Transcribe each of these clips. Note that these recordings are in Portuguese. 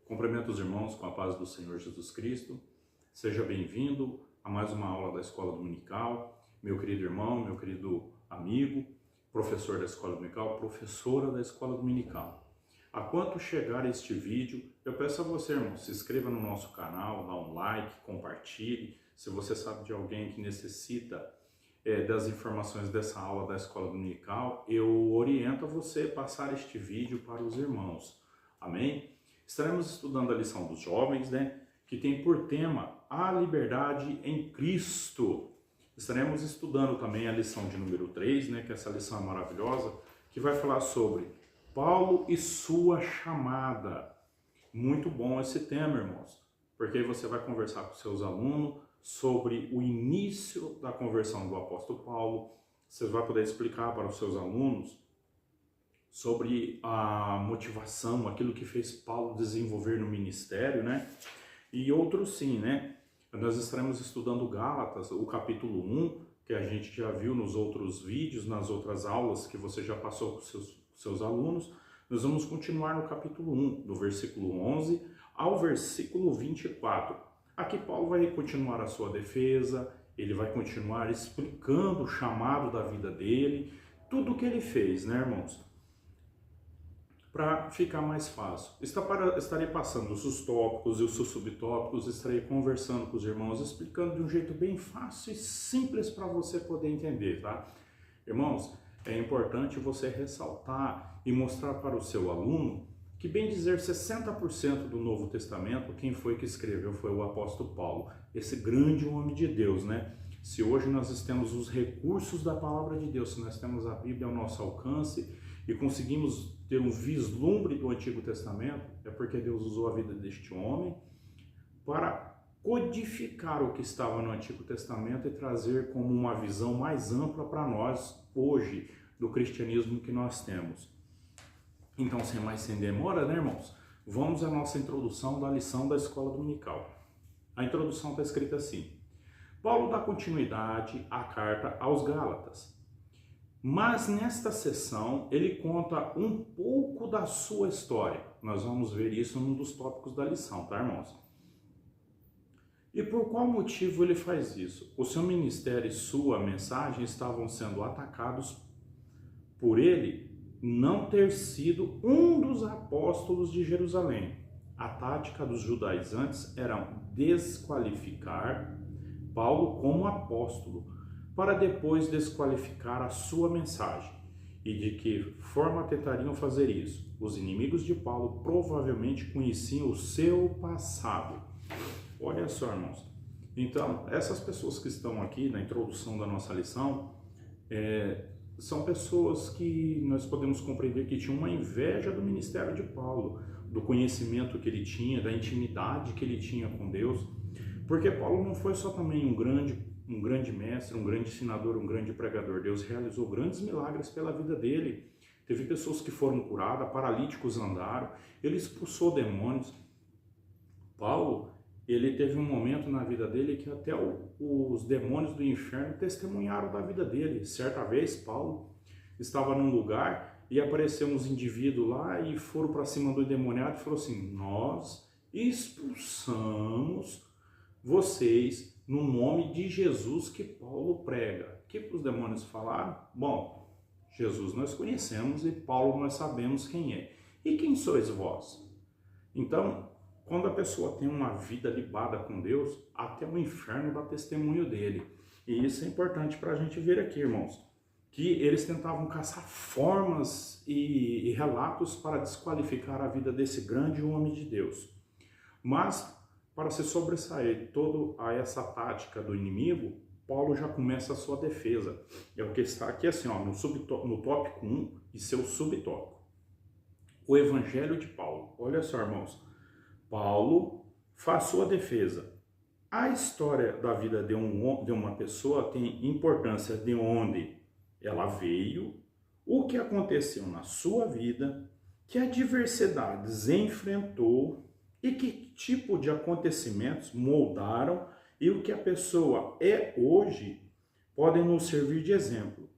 Cumprimento os irmãos com a paz do Senhor Jesus Cristo. Seja bem-vindo a mais uma aula da Escola Dominical. Meu querido irmão, meu querido amigo, professor da Escola Dominical, professora da Escola Dominical. A quanto chegar este vídeo, eu peço a você, irmão, se inscreva no nosso canal, dá um like, compartilhe. Se você sabe de alguém que necessita das informações dessa aula da Escola Dominical, eu oriento a você passar este vídeo para os irmãos. Amém? Estaremos estudando a lição dos jovens, que tem por tema a liberdade em Cristo. Estaremos estudando também a lição de número 3, que essa lição é maravilhosa, que vai falar sobre Paulo e sua chamada. Muito bom esse tema, irmãos, porque aí você vai conversar com seus alunos sobre o início da conversão do apóstolo Paulo. Você vai poder explicar para os seus alunos sobre a motivação, aquilo que fez Paulo desenvolver no ministério, E outros sim, Nós estaremos estudando Gálatas, o capítulo 1, que a gente já viu nos outros vídeos, nas outras aulas que você já passou com seus alunos. Nós vamos continuar no capítulo 1, do versículo 11 ao versículo 24. Aqui Paulo vai continuar a sua defesa, ele vai continuar explicando o chamado da vida dele, tudo o que ele fez, irmãos? Para ficar mais fácil. Estarei passando os tópicos e os subtópicos, estarei conversando com os irmãos, explicando de um jeito bem fácil e simples para você poder entender, tá? Irmãos, é importante você ressaltar e mostrar para o seu aluno que, bem dizer, 60% do Novo Testamento, quem foi que escreveu foi o apóstolo Paulo, esse grande homem de Deus, Se hoje nós temos os recursos da palavra de Deus, se nós temos a Bíblia ao nosso alcance e conseguimos ter um vislumbre do Antigo Testamento, é porque Deus usou a vida deste homem para codificar o que estava no Antigo Testamento e trazer como uma visão mais ampla para nós hoje do cristianismo que nós temos. Então, sem demora, irmãos? Vamos à nossa introdução da lição da Escola Dominical. A introdução está escrita assim: Paulo dá continuidade à carta aos Gálatas. Mas nesta sessão ele conta um pouco da sua história. Nós vamos ver isso num dos tópicos da lição, tá, irmãos? E por qual motivo ele faz isso? O seu ministério e sua mensagem estavam sendo atacados por ele não ter sido um dos apóstolos de Jerusalém. A tática dos judaizantes era desqualificar Paulo como apóstolo, para depois desqualificar a sua mensagem. E de que forma tentariam fazer isso? Os inimigos de Paulo provavelmente conheciam o seu passado. Olha só, irmãos. Então, essas pessoas que estão aqui na introdução da nossa lição, são pessoas que nós podemos compreender que tinham uma inveja do ministério de Paulo, do conhecimento que ele tinha, da intimidade que ele tinha com Deus, porque Paulo não foi só também um grande mestre, um grande ensinador, um grande pregador. Deus realizou grandes milagres pela vida dele. Teve pessoas que foram curadas, paralíticos andaram, ele expulsou demônios. Paulo, ele teve um momento na vida dele que até os demônios do inferno testemunharam da vida dele. Certa vez, Paulo estava num lugar e apareceu uns indivíduos lá e foram para cima do endemoniado e falou assim: nós expulsamos vocês no nome de Jesus que Paulo prega. O que os demônios falaram? Bom, Jesus nós conhecemos e Paulo nós sabemos quem é. E quem sois vós? Então, quando a pessoa tem uma vida libada com Deus, até o inferno dá testemunho dele. E isso é importante para a gente ver aqui, irmãos, que eles tentavam caçar formas e relatos para desqualificar a vida desse grande homem de Deus. Mas, para se sobressair toda essa tática do inimigo, Paulo já começa a sua defesa. É o que está aqui assim, no tópico 1 e seu subtópico. O Evangelho de Paulo. Olha só, irmãos. Paulo faz sua defesa. A história da vida de uma pessoa tem importância de onde ela veio, o que aconteceu na sua vida, que adversidades enfrentou e que tipo de acontecimentos moldaram e o que a pessoa é hoje podem nos servir de exemplo.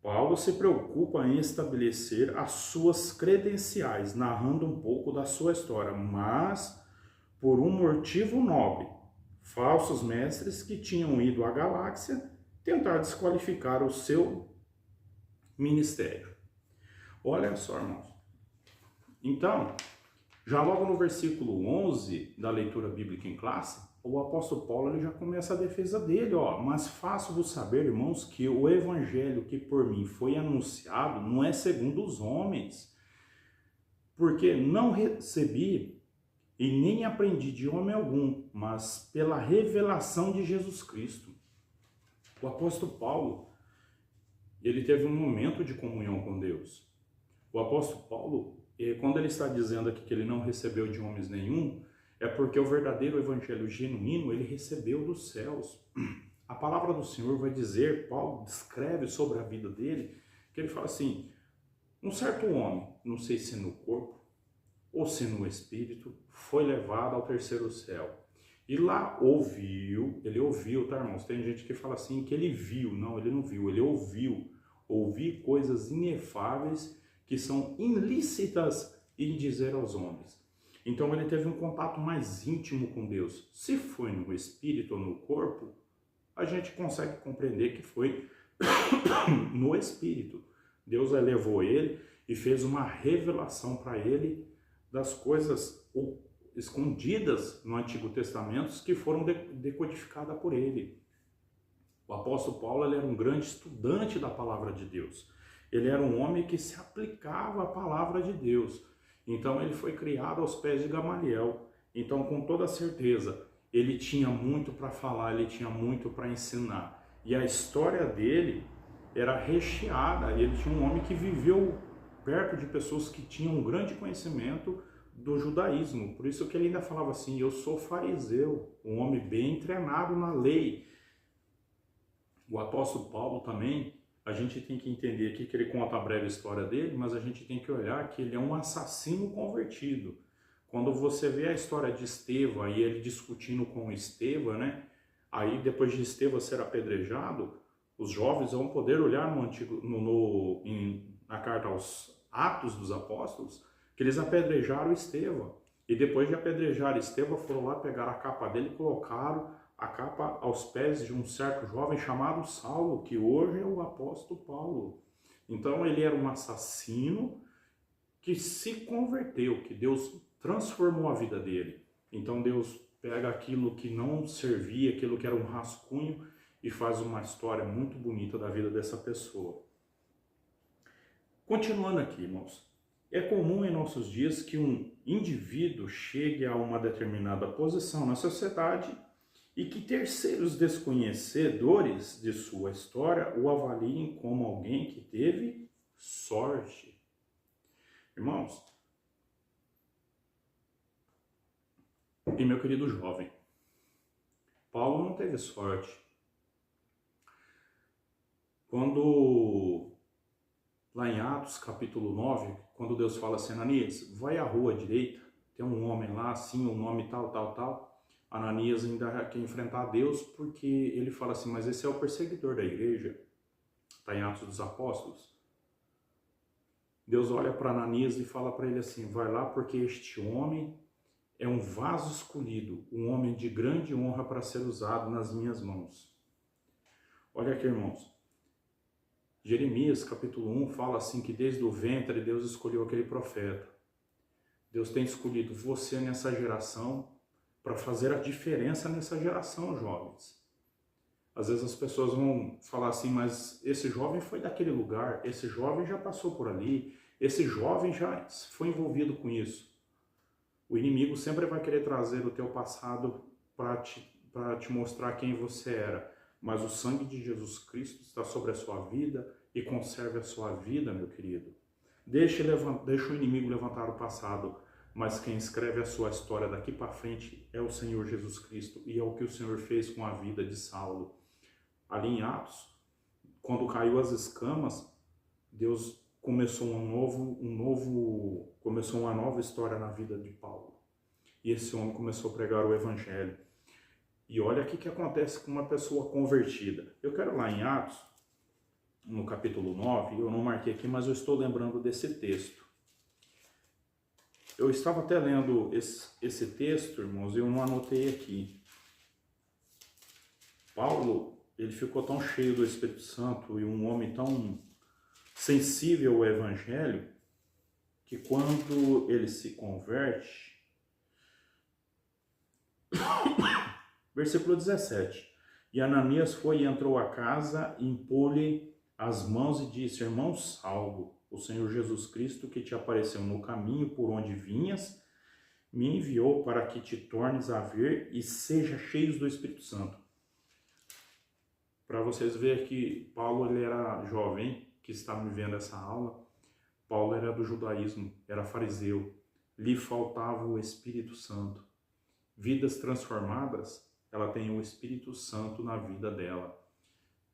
Paulo se preocupa em estabelecer as suas credenciais, narrando um pouco da sua história, mas por um motivo nobre. Falsos mestres que tinham ido à galáxia tentar desqualificar o seu ministério. Olha só, irmãos. Então, já logo no versículo 11 da leitura bíblica em classe, o apóstolo Paulo ele já começa a defesa dele, ó. Mas faço-vos saber, irmãos, que o evangelho que por mim foi anunciado não é segundo os homens, porque não recebi e nem aprendi de homem algum, mas pela revelação de Jesus Cristo. O apóstolo Paulo, ele teve um momento de comunhão com Deus. O apóstolo Paulo, quando ele está dizendo aqui que ele não recebeu de homens nenhum, é porque o verdadeiro evangelho genuíno ele recebeu dos céus. A palavra do Senhor vai dizer, Paulo descreve sobre a vida dele, que ele fala assim, um certo homem, não sei se no corpo ou se no espírito, foi levado ao terceiro céu. E lá ele ouviu, tá, irmãos? Tem gente que fala assim, que ele viu. Não, ele não viu, ele ouviu. Ouvi coisas inefáveis que são ilícitas em dizer aos homens. Então ele teve um contato mais íntimo com Deus. Se foi no espírito ou no corpo, a gente consegue compreender que foi no espírito. Deus elevou ele e fez uma revelação para ele das coisas escondidas no Antigo Testamento que foram decodificadas por ele. O apóstolo Paulo ele era um grande estudante da palavra de Deus. Ele era um homem que se aplicava à palavra de Deus. Então ele foi criado aos pés de Gamaliel. Então, com toda certeza, ele tinha muito para falar, ele tinha muito para ensinar. E a história dele era recheada. Ele tinha um homem que viveu perto de pessoas que tinham um grande conhecimento do judaísmo. Por isso que ele ainda falava assim, eu sou fariseu, um homem bem treinado na lei. O apóstolo Paulo também, a gente tem que entender aqui que ele conta a breve história dele, mas a gente tem que olhar que ele é um assassino convertido. Quando você vê a história de Estevão e ele discutindo com Estevão, né? Aí depois de Estevão ser apedrejado, os jovens vão poder olhar na carta aos Atos dos Apóstolos, que eles apedrejaram Estevão. E depois de apedrejar Estevão, foram lá pegar a capa dele e colocaram a capa aos pés de um certo jovem chamado Saulo, que hoje é o apóstolo Paulo. Então ele era um assassino que se converteu, que Deus transformou a vida dele. Então Deus pega aquilo que não servia, aquilo que era um rascunho, e faz uma história muito bonita da vida dessa pessoa. Continuando aqui, irmãos. É comum em nossos dias que um indivíduo chegue a uma determinada posição na sociedade e que terceiros desconhecedores de sua história o avaliem como alguém que teve sorte. Irmãos, e meu querido jovem, Paulo não teve sorte. Quando, lá em Atos capítulo 9, quando Deus fala assim, Ananias, vai à rua direita, tem um homem lá, assim, o nome tal. Ananias ainda quer enfrentar Deus porque ele fala assim, mas esse é o perseguidor da igreja. Está em Atos dos Apóstolos. Deus olha para Ananias e fala para ele assim, vai lá porque este homem é um vaso escolhido, um homem de grande honra para ser usado nas minhas mãos. Olha aqui, irmãos. Jeremias capítulo 1 fala assim que desde o ventre Deus escolheu aquele profeta. Deus tem escolhido você nessa geração para fazer a diferença nessa geração, jovens. Às vezes as pessoas vão falar assim, mas esse jovem foi daquele lugar, esse jovem já passou por ali, esse jovem já foi envolvido com isso. O inimigo sempre vai querer trazer o teu passado para te mostrar quem você era. Mas o sangue de Jesus Cristo está sobre a sua vida e conserve a sua vida, meu querido. Deixa o inimigo levantar o passado, mas quem escreve a sua história daqui para frente é o Senhor Jesus Cristo, e é o que o Senhor fez com a vida de Saulo. Ali em Atos, quando caiu as escamas, Deus começou uma nova história na vida de Paulo. E esse homem começou a pregar o evangelho. E olha o que acontece com uma pessoa convertida. Eu quero lá em Atos, no capítulo 9, eu não marquei aqui, mas eu estou lembrando desse texto. Eu estava até lendo esse texto, irmãos, e eu não anotei aqui. Paulo, ele ficou tão cheio do Espírito Santo e um homem tão sensível ao Evangelho, que quando ele se converte, versículo 17, e Ananias foi e entrou à casa, impôs-lhe as mãos e disse: irmão Saulo, o Senhor Jesus Cristo, que te apareceu no caminho por onde vinhas, me enviou para que te tornes a ver e seja cheio do Espírito Santo. Para vocês verem que Paulo, ele era jovem, que está me vendo essa aula. Paulo era do judaísmo, era fariseu, lhe faltava o Espírito Santo. Vidas transformadas, ela tem o Espírito Santo na vida dela.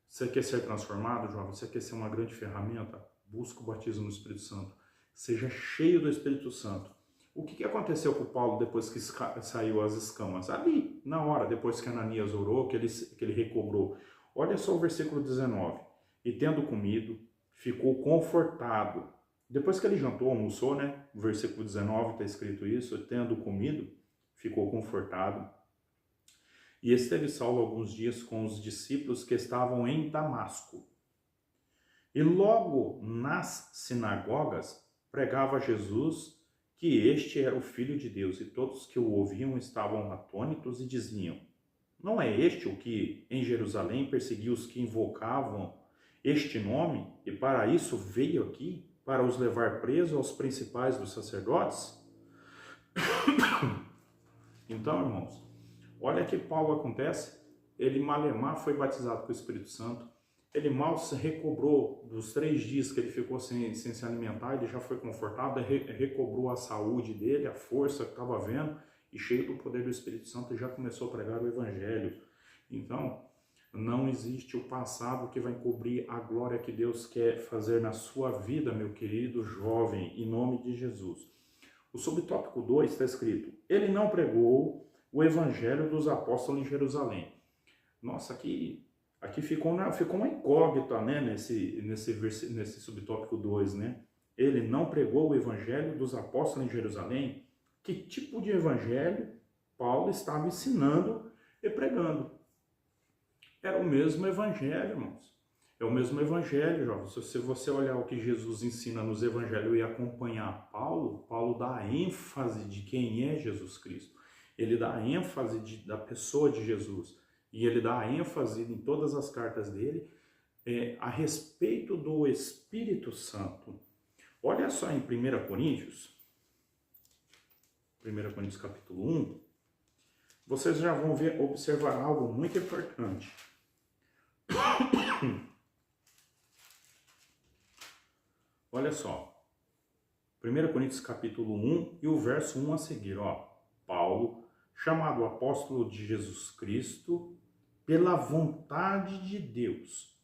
Você quer ser transformado, jovem? Você quer ser uma grande ferramenta? Busca o batismo no Espírito Santo. Seja cheio do Espírito Santo. O que aconteceu com Paulo depois que saiu as escamas? Ali, na hora, depois que Ananias orou, que ele recobrou. Olha só o versículo 19. E tendo comido, ficou confortado. Depois que ele jantou, almoçou, né? No versículo 19 está escrito isso. Tendo comido, ficou confortado. E esteve Saulo alguns dias com os discípulos que estavam em Damasco. E logo nas sinagogas pregava Jesus que este era o Filho de Deus, e todos que o ouviam estavam atônitos e diziam: não é este o que em Jerusalém perseguiu os que invocavam este nome, e para isso veio aqui, para os levar presos aos principais dos sacerdotes? Então, irmãos, olha que Paulo acontece, ele malemar foi batizado com o Espírito Santo, ele mal se recobrou dos 3 dias que ele ficou sem se alimentar, ele já foi confortado, recobrou a saúde dele, a força que estava vendo, e cheio do poder do Espírito Santo, já começou a pregar o Evangelho. Então, não existe o passado que vai encobrir a glória que Deus quer fazer na sua vida, meu querido jovem, em nome de Jesus. O subtópico 2 está escrito: ele não pregou o Evangelho dos apóstolos em Jerusalém. Nossa, aqui ficou uma incógnita, né, nesse subtópico 2, né? Ele não pregou o Evangelho dos apóstolos em Jerusalém. Que tipo de evangelho Paulo estava ensinando e pregando? Era o mesmo evangelho, irmãos. É o mesmo evangelho, jovens. Se você olhar o que Jesus ensina nos evangelhos e acompanhar Paulo dá ênfase de quem é Jesus Cristo. Ele dá ênfase da pessoa de Jesus. E ele dá ênfase em todas as cartas dele a respeito do Espírito Santo. Olha só em 1 Coríntios capítulo 1, vocês já vão observar algo muito importante. Olha só, 1 Coríntios capítulo 1 e o verso 1 a seguir, ó. Paulo, chamado apóstolo de Jesus Cristo, pela vontade de Deus,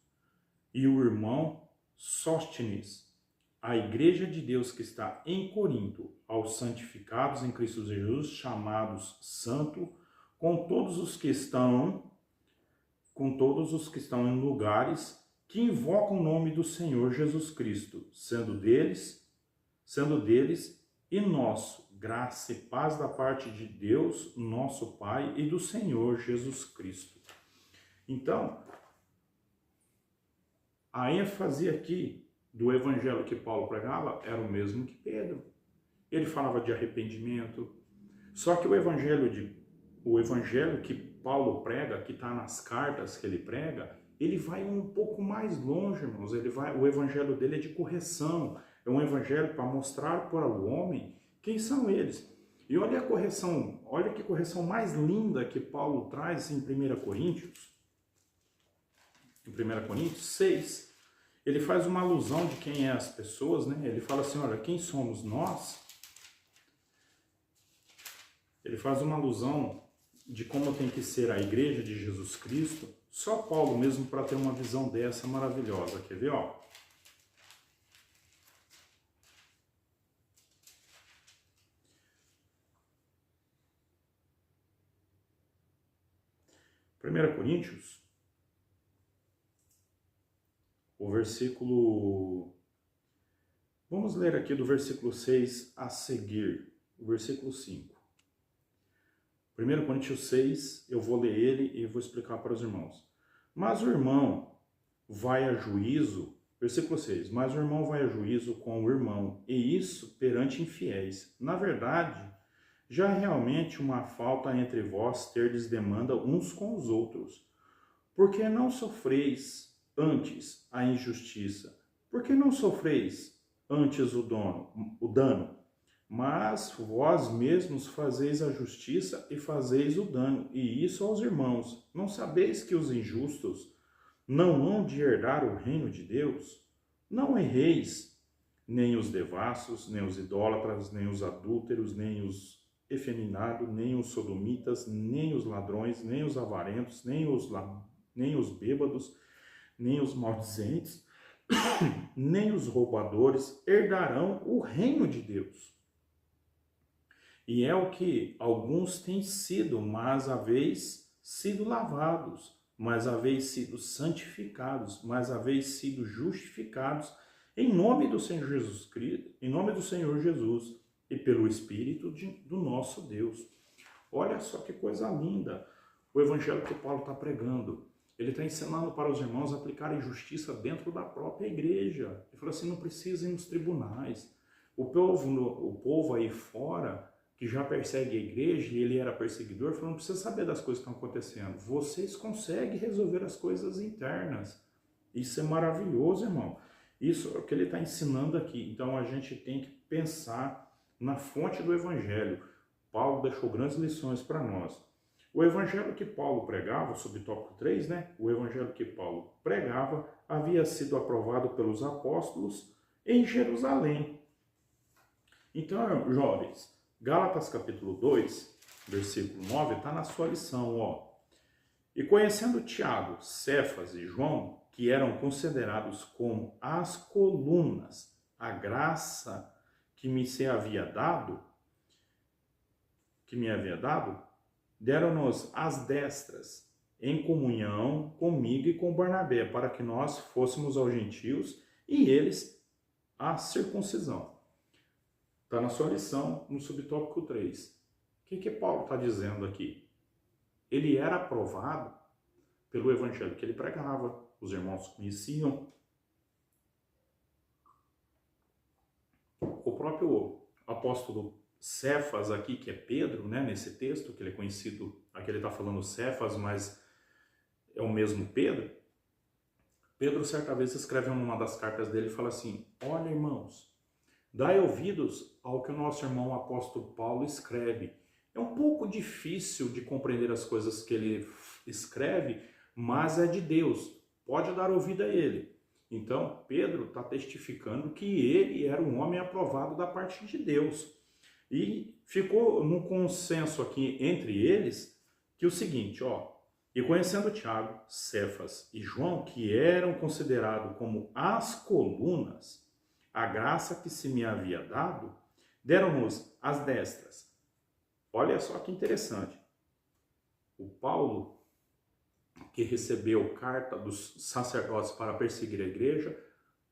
e o irmão Sóstenes, a igreja de Deus que está em Corinto, aos santificados em Cristo Jesus, chamados santo, com todos os que estão em lugares que invocam o nome do Senhor Jesus Cristo, sendo deles e nosso, graça e paz da parte de Deus, nosso Pai, e do Senhor Jesus Cristo. Então, a ênfase aqui do evangelho que Paulo pregava era o mesmo que Pedro. Ele falava de arrependimento. Só que o evangelho que Paulo prega, que está nas cartas que ele prega, ele vai um pouco mais longe, irmãos. O evangelho dele é de correção. É um evangelho para mostrar para o homem quem são eles. E olha que correção mais linda que Paulo traz em 1 Coríntios. Em 1 Coríntios 6, ele faz uma alusão de quem é as pessoas, né? Ele fala assim, olha, quem somos nós? Ele faz uma alusão de como tem que ser a igreja de Jesus Cristo. Só Paulo mesmo para ter uma visão dessa maravilhosa. Quer ver, ó? Primeira Coríntios, o o versículo... Vamos ler aqui do versículo 6 a seguir, o versículo 5. 1 Coríntios 6, eu vou ler ele e vou explicar para os irmãos. Mas o irmão vai a juízo, versículo 6, mas o irmão vai a juízo com o irmão, e isso perante infiéis. Na verdade, já é realmente uma falta entre vós terdes demanda uns com os outros. Porque não sofreis antes a injustiça? Porque não sofreis antes o dano? Mas vós mesmos fazeis a justiça e fazeis o dano, e isso aos irmãos. Não sabeis que os injustos não hão de herdar o reino de Deus? Não erreis, nem os devassos, nem os idólatras, nem os adúlteros, nem os efeminados, nem os sodomitas, nem os ladrões, nem os avarentos, nem os bêbados, nem os maldizentes, nem os roubadores herdarão o reino de Deus. E é o que alguns têm sido, mas haveis sido lavados, mas haveis sido santificados, mas haveis sido justificados em nome do Senhor Jesus Cristo, em nome do Senhor Jesus e pelo Espírito do nosso Deus. Olha só que coisa linda o evangelho que Paulo está pregando. Ele está ensinando para os irmãos a aplicarem justiça dentro da própria igreja. Ele falou assim, não precisa ir nos tribunais. O povo aí fora, que já persegue a igreja, e ele era perseguidor, falou, não precisa saber das coisas que estão acontecendo. Vocês conseguem resolver as coisas internas. Isso é maravilhoso, irmão. Isso é o que ele está ensinando aqui. Então a gente tem que pensar na fonte do evangelho. Paulo deixou grandes lições para nós. O evangelho que Paulo pregava, subtópico 3, né? O evangelho que Paulo pregava havia sido aprovado pelos apóstolos em Jerusalém. Então, jovens, Gálatas capítulo 2, versículo 9, está na sua lição, ó. E conhecendo Tiago, Cefas e João, que eram considerados como as colunas, a graça que me havia dado, deram-nos as destras, em comunhão comigo e com Barnabé, para que nós fôssemos aos gentios e eles a circuncisão. Está na sua lição, no subtópico 3. O que Paulo está dizendo aqui? Ele era aprovado pelo evangelho que ele pregava, os irmãos conheciam. O próprio apóstolo Cefas aqui, que é Pedro, né, nesse texto, que ele é conhecido, aqui ele está falando Cefas, mas é o mesmo Pedro. Pedro, certa vez, escreve numa das cartas dele e fala assim, olha, irmãos, dai ouvidos ao que o nosso irmão apóstolo Paulo escreve. É um pouco difícil de compreender as coisas que ele escreve, mas é de Deus. Pode dar ouvido a ele. Então, Pedro está testificando que ele era um homem aprovado da parte de Deus. E ficou no consenso aqui entre eles que o seguinte, ó, e conhecendo Tiago, Cefas e João, que eram considerados como as colunas, a graça que se me havia dado, deram-nos as destras. Olha só que interessante. O Paulo, que recebeu carta dos sacerdotes para perseguir a igreja,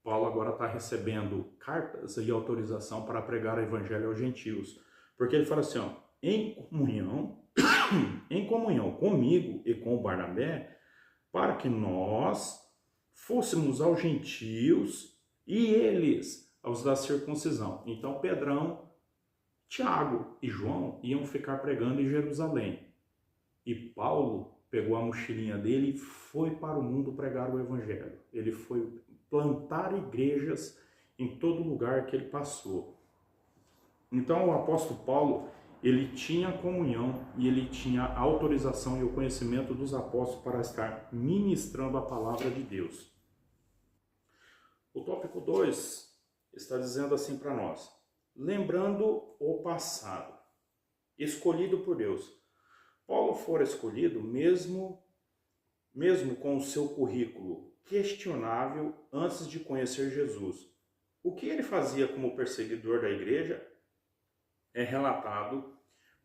Paulo agora está recebendo cartas e autorização para pregar o evangelho aos gentios. Porque ele fala assim, ó, em comunhão comigo e com o Barnabé, para que nós fôssemos aos gentios e eles aos da circuncisão. Então Pedrão, Tiago e João iam ficar pregando em Jerusalém. E Paulo pegou a mochilinha dele e foi para o mundo pregar o evangelho. Ele foi plantar igrejas em todo lugar que ele passou. Então o apóstolo Paulo, ele tinha comunhão e ele tinha a autorização e o conhecimento dos apóstolos para estar ministrando a palavra de Deus. O tópico 2 está dizendo assim para nós, lembrando o passado, escolhido por Deus. Paulo fora escolhido mesmo com o seu currículo questionável antes de conhecer Jesus. O que ele fazia como perseguidor da igreja é relatado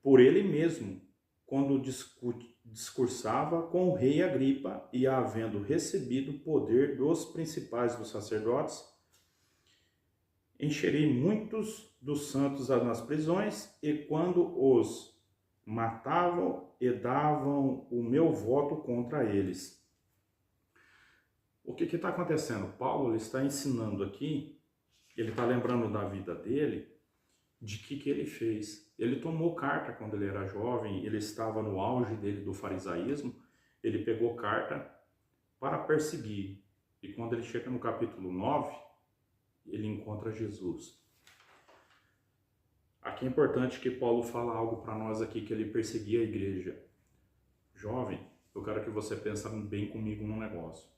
por ele mesmo, quando discursava com o rei Agripa e havendo recebido o poder dos principais dos sacerdotes, encherei muitos dos santos nas prisões, e quando os matavam, e davam o meu voto contra eles. O que está acontecendo? Paulo ele está ensinando aqui, ele está lembrando da vida dele, de que ele fez. Ele tomou carta quando ele era jovem, ele estava no auge dele do farisaísmo, ele pegou carta para perseguir. E quando ele chega no capítulo 9, ele encontra Jesus. Aqui é importante que Paulo fala algo para nós aqui, que ele perseguia a igreja. Jovem, eu quero que você pense bem comigo num negócio.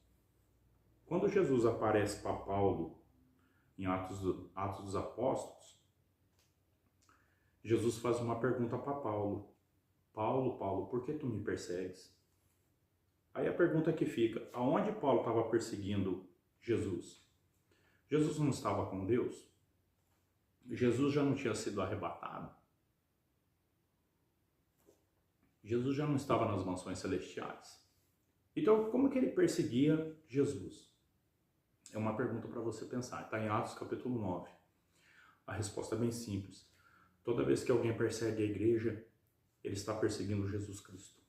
Quando Jesus aparece para Paulo em Atos dos Apóstolos, Jesus faz uma pergunta para Paulo. Paulo, por que tu me persegues? Aí a pergunta que fica, aonde Paulo estava perseguindo Jesus? Jesus não estava com Deus? Jesus já não tinha sido arrebatado? Jesus já não estava nas mansões celestiais? Então, como que ele perseguia Jesus? É uma pergunta para você pensar. Está em Atos capítulo 9. A resposta é bem simples. Toda vez que alguém persegue a igreja, ele está perseguindo Jesus Cristo.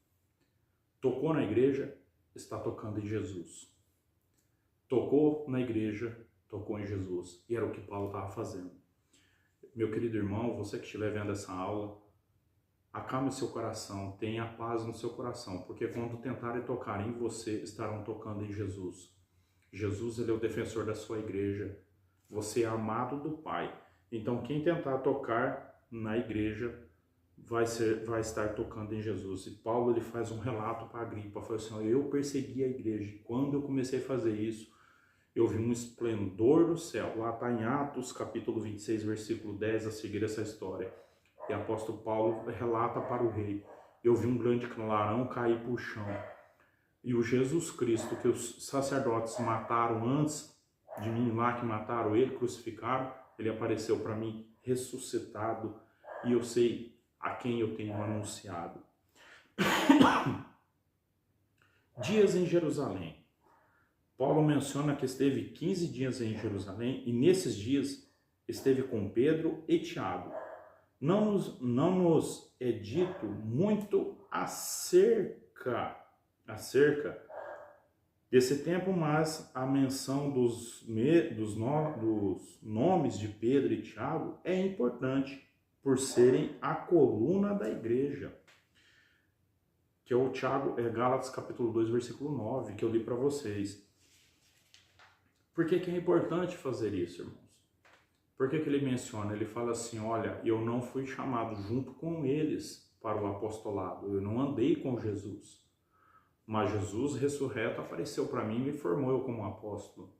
Tocou na igreja, está tocando em Jesus. Tocou na igreja, tocou em Jesus. E era o que Paulo estava fazendo. Meu querido irmão, você que estiver vendo essa aula, acalme seu coração, tenha paz no seu coração, porque quando tentarem tocar em você, estarão tocando em Jesus. Jesus, ele é o defensor da sua igreja. Você é amado do Pai. Então, quem tentar tocar na igreja vai estar tocando em Jesus. E Paulo ele faz um relato para Agripa, fala assim, eu persegui a igreja, e quando eu comecei a fazer isso, eu vi um esplendor do céu. Lá está em Atos capítulo 26, versículo 10, a seguir essa história. E o apóstolo Paulo relata para o rei, eu vi um grande clarão cair para o chão. E o Jesus Cristo, que os sacerdotes mataram antes de mim lá, que mataram ele, crucificaram, ele apareceu para mim ressuscitado, e eu sei a quem eu tenho anunciado. Dias em Jerusalém. Paulo menciona que esteve 15 dias em Jerusalém, e nesses dias esteve com Pedro e Tiago. Não nos é dito muito acerca desse tempo, mas a menção dos nomes de Pedro e Tiago é importante, por serem a coluna da igreja, que é o Tiago, Gálatas capítulo 2, versículo 9, que eu li para vocês. Por que é importante fazer isso, irmãos? Por que ele menciona? Ele fala assim, olha, eu não fui chamado junto com eles para o apostolado, eu não andei com Jesus. Mas Jesus ressurreto apareceu para mim e me formou eu como apóstolo.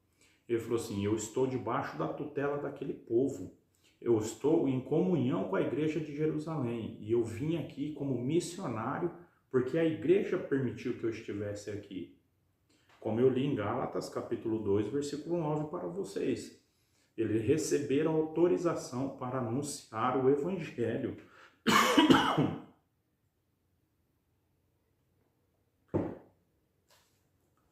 Ele falou assim, eu estou debaixo da tutela daquele povo. Eu estou em comunhão com a igreja de Jerusalém. E eu vim aqui como missionário porque a igreja permitiu que eu estivesse aqui. Como eu li em Gálatas capítulo 2, versículo 9 para vocês. Eles receberam autorização para anunciar o evangelho.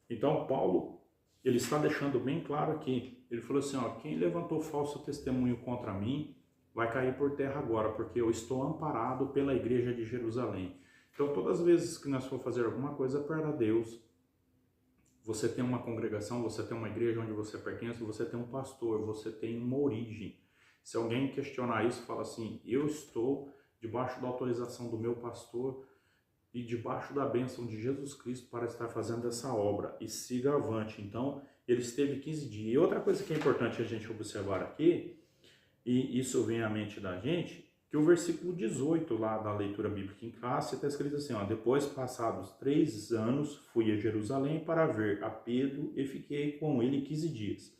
Então, Paulo, ele está deixando bem claro aqui. Ele falou assim, ó, quem levantou falso testemunho contra mim vai cair por terra agora, porque eu estou amparado pela igreja de Jerusalém. Então, todas as vezes que nós for fazer alguma coisa para Deus, você tem uma congregação, você tem uma igreja onde você pertence, você tem um pastor, você tem uma origem. Se alguém questionar isso, fala assim, eu estou debaixo da autorização do meu pastor e debaixo da bênção de Jesus Cristo para estar fazendo essa obra, e siga avante. Então, ele esteve 15 dias. E outra coisa que é importante a gente observar aqui, e isso vem à mente da gente, que o versículo 18 lá da leitura bíblica em classe está escrito assim, ó, depois passados 3 anos, fui a Jerusalém para ver a Pedro e fiquei com ele 15 dias.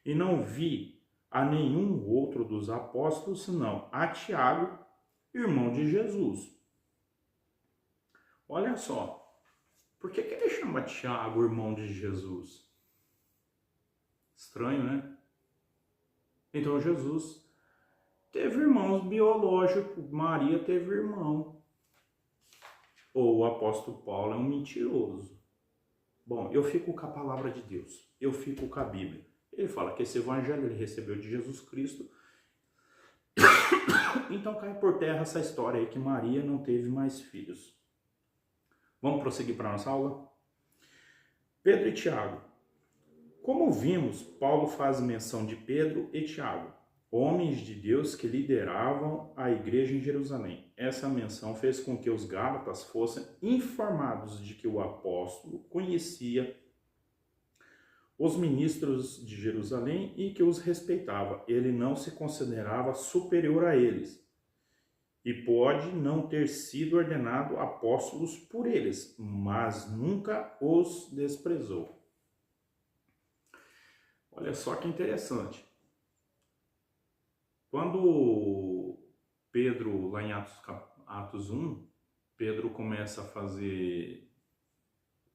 E não vi a nenhum outro dos apóstolos, senão a Tiago, irmão de Jesus. Olha só, por que ele chama Tiago, irmão de Jesus? Estranho, né? Então Jesus teve irmãos biológicos, Maria teve irmão. ou o apóstolo Paulo é um mentiroso. Bom, eu fico com a palavra de Deus, eu fico com a Bíblia. Ele fala que esse evangelho ele recebeu de Jesus Cristo. Então cai por terra essa história aí que Maria não teve mais filhos. Vamos prosseguir para a nossa aula? Pedro e Tiago. Como vimos, Paulo faz menção de Pedro e Tiago, homens de Deus que lideravam a igreja em Jerusalém. Essa menção fez com que os gálatas fossem informados de que o apóstolo conhecia os ministros de Jerusalém e que os respeitava. Ele não se considerava superior a eles e pode não ter sido ordenado apóstolos por eles, mas nunca os desprezou. Olha só que interessante. Quando Pedro, lá em Atos 1, Pedro começa a fazer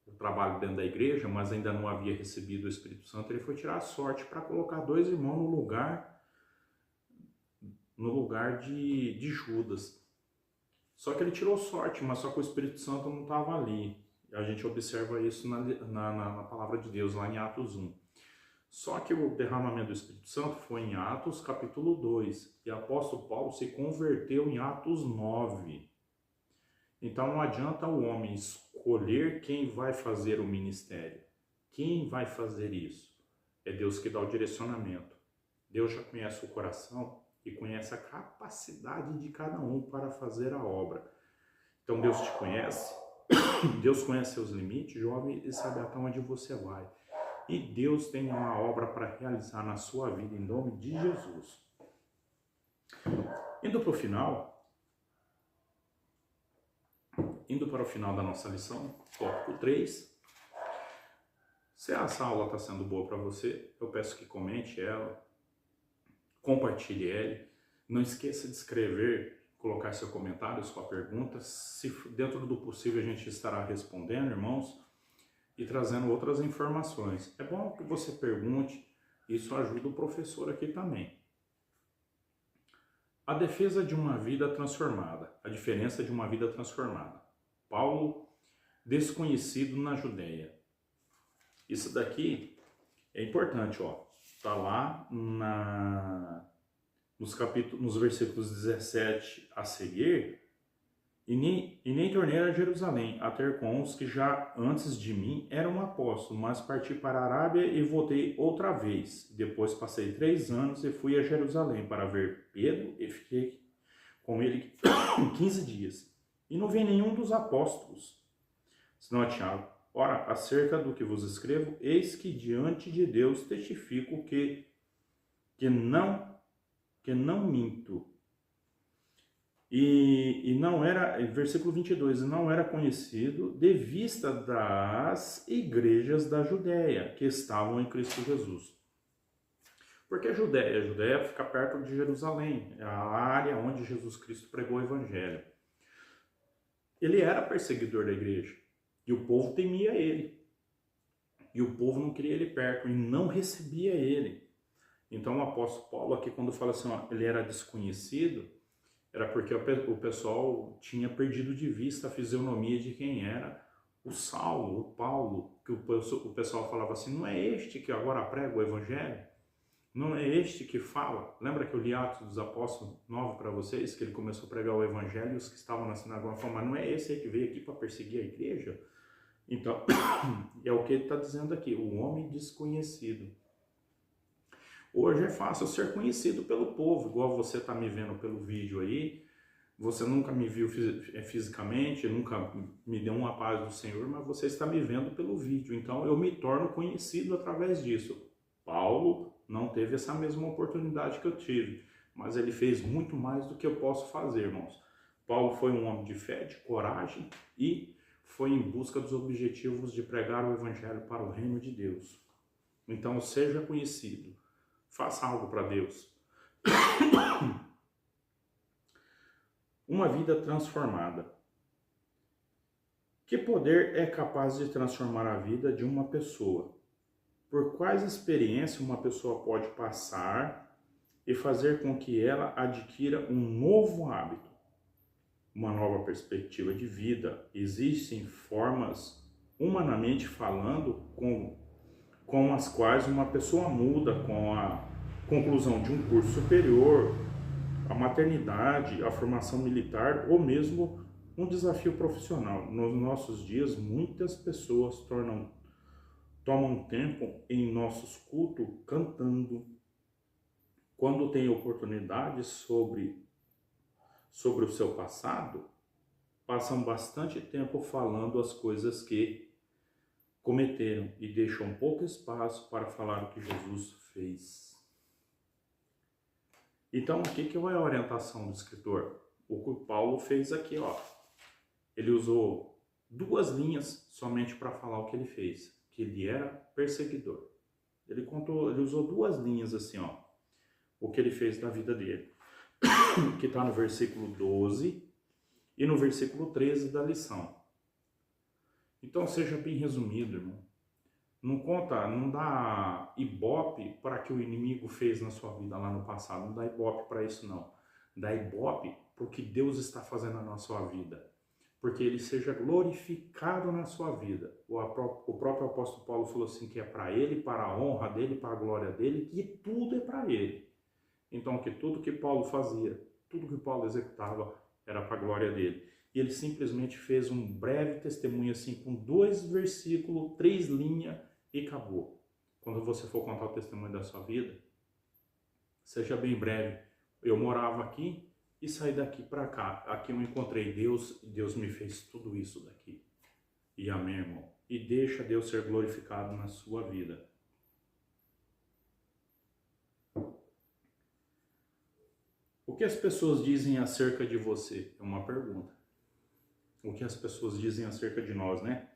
o trabalho dentro da igreja, mas ainda não havia recebido o Espírito Santo, ele foi tirar a sorte para colocar 2 irmãos no lugar de Judas. Só que ele tirou sorte, mas só que o Espírito Santo não estava ali. A gente observa isso na palavra de Deus, lá em Atos 1. Só que o derramamento do Espírito Santo foi em Atos capítulo 2. E o apóstolo Paulo se converteu em Atos 9. Então não adianta o homem escolher quem vai fazer o ministério. Quem vai fazer isso? É Deus que dá o direcionamento. Deus já conhece o coração e conhece a capacidade de cada um para fazer a obra. Então Deus te conhece, Deus conhece seus limites, jovem, e sabe até onde você vai. E Deus tem uma obra para realizar na sua vida, em nome de Jesus. Indo para o final da nossa lição, tópico 3. Se essa aula está sendo boa para você, eu peço que comente ela, compartilhe ele. Não esqueça de escrever, colocar seu comentário, sua pergunta. Se dentro do possível a gente estará respondendo, irmãos, e trazendo outras informações. É bom que você pergunte, isso ajuda o professor aqui também. A defesa de uma vida transformada, a diferença de uma vida transformada. Paulo, desconhecido na Judéia. Isso daqui é importante, ó. Tá lá nos versículos 17 a seguir. E nem tornei a Jerusalém, a ter com os que já antes de mim eram apóstolos, mas parti para a Arábia e voltei outra vez. Depois passei 3 anos e fui a Jerusalém para ver Pedro e fiquei com ele 15 dias. E não vi nenhum dos apóstolos, senão a Tiago. Ora, acerca do que vos escrevo, eis que diante de Deus testifico que não minto. E não era, versículo 22, não era conhecido de vista das igrejas da Judéia que estavam em Cristo Jesus. Porque a Judéia fica perto de Jerusalém, é a área onde Jesus Cristo pregou o evangelho. Ele era perseguidor da igreja e o povo temia ele. E o povo não queria ele perto e não recebia ele. Então o apóstolo Paulo aqui, quando fala assim, ó, ele era desconhecido, era porque o pessoal tinha perdido de vista a fisionomia de quem era o Saulo, o Paulo, que o pessoal falava assim, não é este que agora prega o evangelho? Não é este que fala? Lembra que eu li Atos dos Apóstolos 9 para vocês, que ele começou a pregar o evangelho e os que estavam na sinagoga falaram, mas não é esse aí que veio aqui para perseguir a igreja? Então, é o que ele está dizendo aqui, o homem desconhecido. Hoje é fácil ser conhecido pelo povo, igual você está me vendo pelo vídeo aí. Você nunca me viu fisicamente, nunca me deu uma paz do Senhor, mas você está me vendo pelo vídeo. Então eu me torno conhecido através disso. Paulo não teve essa mesma oportunidade que eu tive, mas ele fez muito mais do que eu posso fazer, irmãos. Paulo foi um homem de fé, de coragem e foi em busca dos objetivos de pregar o evangelho para o reino de Deus. Então seja conhecido. Faça algo para Deus. Uma vida transformada. Que poder é capaz de transformar a vida de uma pessoa? Por quais experiências uma pessoa pode passar e fazer com que ela adquira um novo hábito? uma nova perspectiva de vida. Existem formas, humanamente falando, com as quais uma pessoa muda com a conclusão de um curso superior, a maternidade, a formação militar ou mesmo um desafio profissional. Nos nossos dias, muitas pessoas tomam tempo em nossos cultos cantando. Quando tem oportunidade sobre o seu passado, passam bastante tempo falando as coisas que cometeram e deixam pouco espaço para falar o que Jesus fez. Então, aqui que vai a orientação do escritor. O que Paulo fez aqui, ó. Ele usou 2 linhas somente para falar o que ele fez, que ele era perseguidor. Ele usou 2 linhas assim, ó, o que ele fez na vida dele, que está no versículo 12 e no versículo 13 da lição. Então, seja bem resumido, irmão. Não dá ibope para que o inimigo fez na sua vida lá no passado. Não dá ibope para isso, não. Dá ibope para o que Deus está fazendo na sua vida. Porque ele seja glorificado na sua vida. O próprio apóstolo Paulo falou assim, que é para ele, para a honra dele, para a glória dele, que tudo é para ele. Então, que tudo que Paulo fazia, tudo que Paulo executava, era para a glória dele. E ele simplesmente fez um breve testemunho assim, com 2 versículos, 3 linhas e acabou. Quando você for contar o testemunho da sua vida, seja bem breve. Eu morava aqui e saí daqui para cá. Aqui eu encontrei Deus e Deus me fez tudo isso daqui. E amém, irmão. E deixa Deus ser glorificado na sua vida. O que as pessoas dizem acerca de você? É uma pergunta. O que as pessoas dizem acerca de nós, né?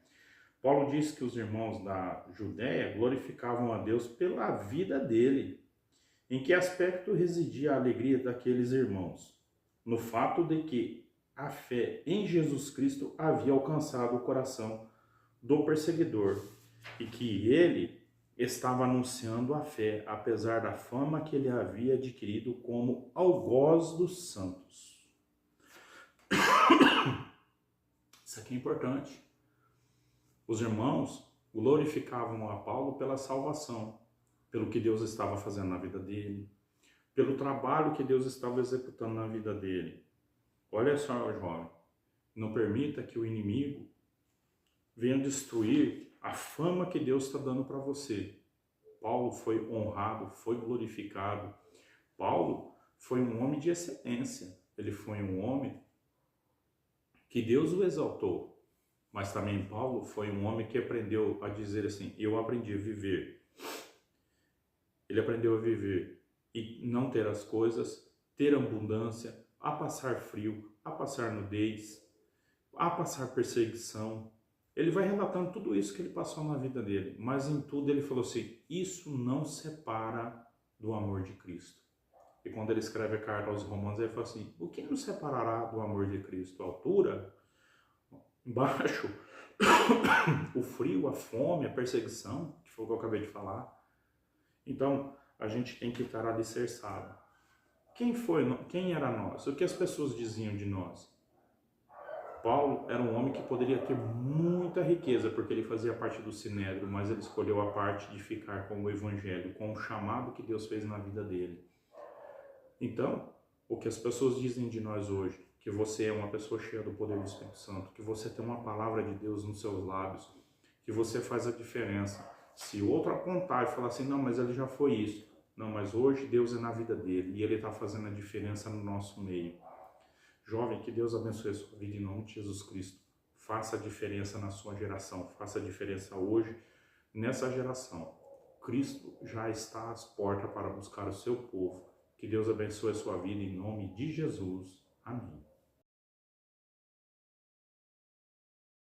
Paulo diz que os irmãos da Judéia glorificavam a Deus pela vida dele. Em que aspecto residia a alegria daqueles irmãos? No fato de que a fé em Jesus Cristo havia alcançado o coração do perseguidor e que ele estava anunciando a fé, apesar da fama que ele havia adquirido como algoz dos santos. Isso aqui é importante. Os irmãos glorificavam a Paulo pela salvação, pelo que Deus estava fazendo na vida dele, pelo trabalho que Deus estava executando na vida dele. Olha só, jovem, não permita que o inimigo venha destruir a fama que Deus está dando para você. Paulo foi honrado, foi glorificado. Paulo foi um homem de excelência. Ele foi um homem que Deus o exaltou. Mas também Paulo foi um homem que aprendeu a dizer assim, eu aprendi a viver. Ele aprendeu a viver e não ter as coisas, ter abundância, a passar frio, a passar nudez, a passar perseguição. Ele vai relatando tudo isso que ele passou na vida dele, mas em tudo ele falou assim, isso não separa do amor de Cristo. E quando ele escreve a carta aos Romanos, ele fala assim, o que nos separará do amor de Cristo? A altura? Baixo? O frio, a fome, a perseguição, que foi o que eu acabei de falar. Então, a gente tem que estar alicerçado. Quem era nós? O que as pessoas diziam de nós? Paulo era um homem que poderia ter muita riqueza, porque ele fazia parte do Sinédrio, mas ele escolheu a parte de ficar com o Evangelho, com o chamado que Deus fez na vida dele. Então, o que as pessoas dizem de nós hoje, que você é uma pessoa cheia do poder do Espírito Santo, que você tem uma palavra de Deus nos seus lábios, que você faz a diferença. Se outro apontar e falar assim, não, mas ele já foi isso. Não, mas hoje Deus é na vida dele e ele está fazendo a diferença no nosso meio. Jovem, que Deus abençoe a sua vida em nome de Jesus Cristo. Faça a diferença na sua geração, faça a diferença hoje nessa geração. Cristo já está às portas para buscar o seu povo. Que Deus abençoe a sua vida em nome de Jesus. Amém.